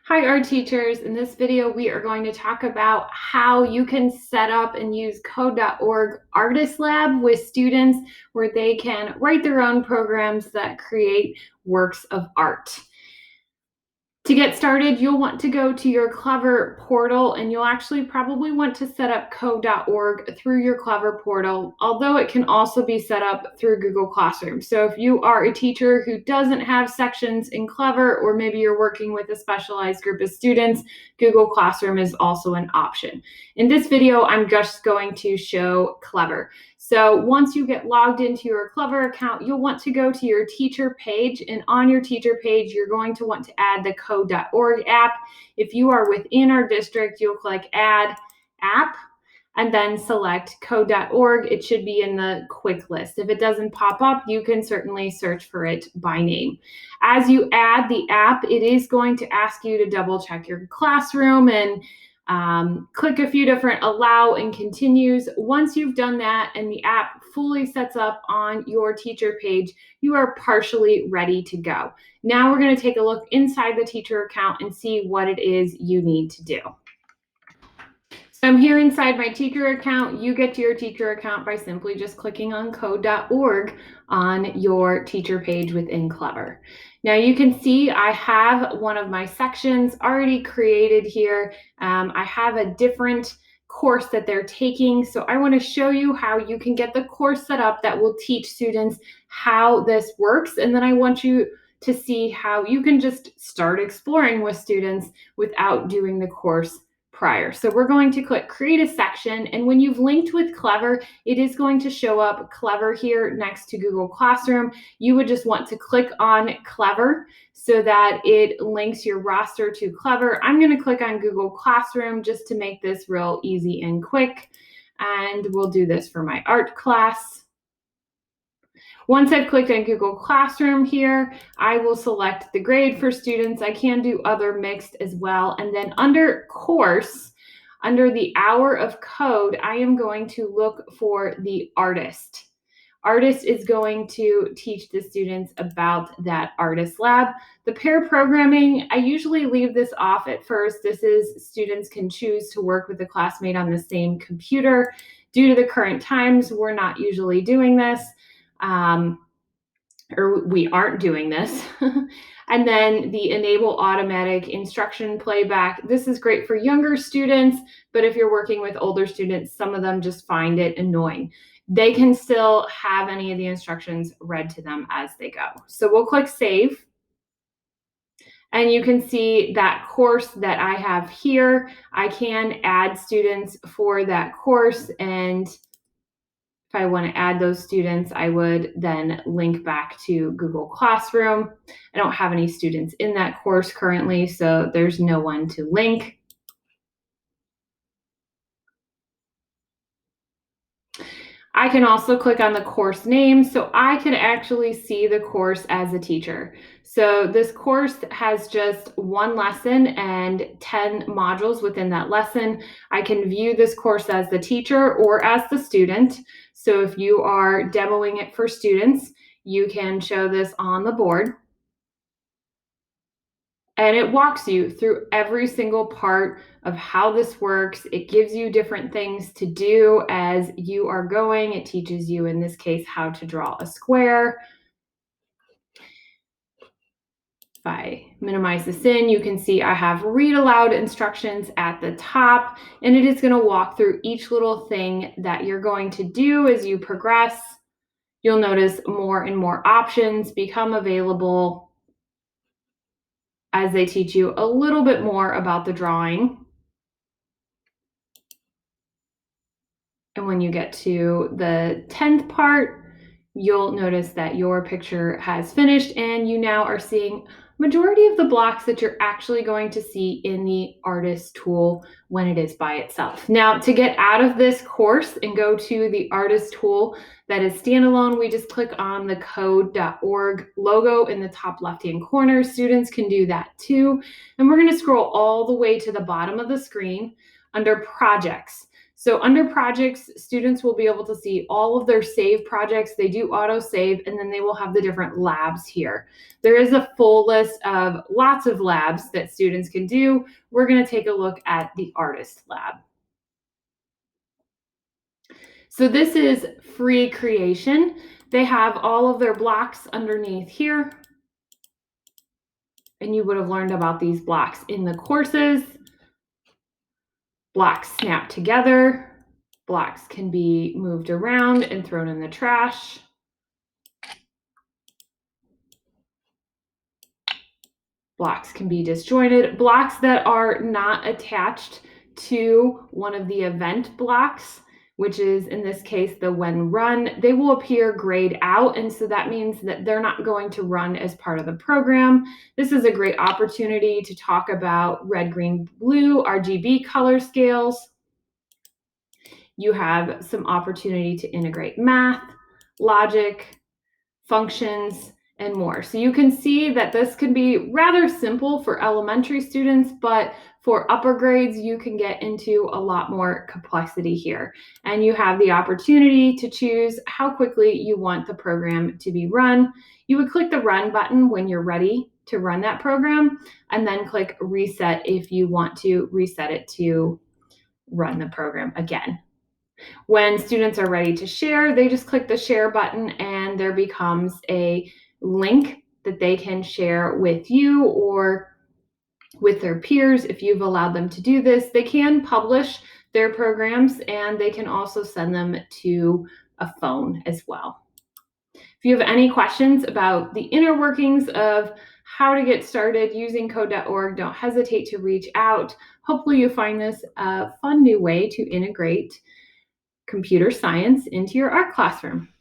Hi, art teachers. In this video, we are going to talk about how you can set up and use code.org Artist Lab with students where they can write their own programs that create works of art. To get started, you'll want to go to your Clever portal, and you'll actually probably want to set up code.org through your Clever portal, although it can also be set up through Google Classroom. So if you are a teacher who doesn't have sections in Clever, or maybe you're working with a specialized group of students, Google Classroom is also an option. In this video, I'm just going to show Clever. So once you get logged into your Clever account, you'll want to go to your teacher page, and on your teacher page, you're going to want to add the code.org app. If you are within our district, you'll click Add App and then select code.org. It should be in the quick list. If it doesn't pop up, you can certainly search for it by name. As you add the app, it is going to ask you to double check your classroom and click a few different allow and continues. Once you've done that and the app fully sets up on your teacher page, you are partially ready to go. Now we're going to take a look inside the teacher account and see what it is you need to do. So I'm here inside my teacher account. You get to your teacher account by simply just clicking on code.org on your teacher page within Clever. Now you can see I have one of my sections already created here. I have a different course that they're taking. So I want to show you how you can get the course set up that will teach students how this works. And then I want you to see how you can just start exploring with students without doing the course prior. So we're going to click create a section, and when you've linked with Clever, it is going to show up Clever here next to Google Classroom. You would just want to click on Clever so that it links your roster to Clever. I'm going to click on Google Classroom just to make this real easy and quick, and we'll do this for my art class. Once I've clicked on Google Classroom here, I will select the grade for students. I can do other mixed as well. And then under course, under the hour of code, I am going to look for the artist. Artist is going to teach the students about that artist lab. The pair programming, I usually leave this off at first. This is students can choose to work with a classmate on the same computer. Due to the current times, we're not usually doing this. Or we aren't doing this. And then the enable automatic instruction playback. This is great for younger students, but if you're working with older students, some of them just find it annoying. They can still have any of the instructions read to them as they go. So we'll click save. And you can see that course that I have here. I can add students for that course, and if I want to add those students, I would then link back to Google Classroom. I don't have any students in that course currently, so there's no one to link. I can also click on the course name, so I can actually see the course as a teacher. So this course has just one lesson and 10 modules within that lesson. I can view this course as the teacher or as the student. So if you are demoing it for students, you can show this on the board. And it walks you through every single part of how this works. It gives you different things to do as you are going. It teaches you, in this case, how to draw a square. If I minimize this in, you can see I have read aloud instructions at the top, and it is going to walk through each little thing that you're going to do as you progress. You'll notice more and more options become available as they teach you a little bit more about the drawing. And when you get to the 10th part, you'll notice that your picture has finished, and you now are seeing majority of the blocks that you're actually going to see in the artist tool when it is by itself. Now, to get out of this course and go to the artist tool that is standalone, we just click on the code.org logo in the top left-hand corner. Students can do that too. And we're going to scroll all the way to the bottom of the screen under projects. So under projects, students will be able to see all of their save projects. They do auto save, and then they will have the different labs here. There is a full list of lots of labs that students can do. We're going to take a look at the artist lab. So this is free creation. They have all of their blocks underneath here. And you would have learned about these blocks in the courses. Blocks snap together. Blocks can be moved around and thrown in the trash. Blocks can be disjointed. Blocks that are not attached to one of the event blocks, which is in this case the when run, they will appear grayed out. And so that means that they're not going to run as part of the program. This is a great opportunity to talk about red, green, blue, RGB color scales. You have some opportunity to integrate math, logic, functions, and more. So you can see that this can be rather simple for elementary students, but for upper grades, you can get into a lot more complexity here. And you have the opportunity to choose how quickly you want the program to be run. You would click the run button when you're ready to run that program, and then click reset if you want to reset it to run the program again. When students are ready to share, they just click the share button and there becomes a link that they can share with you or with their peers. If you've allowed them to do this, they can publish their programs and they can also send them to a phone as well. If you have any questions about the inner workings of how to get started using code.org, don't hesitate to reach out. Hopefully you find this a fun new way to integrate computer science into your art classroom.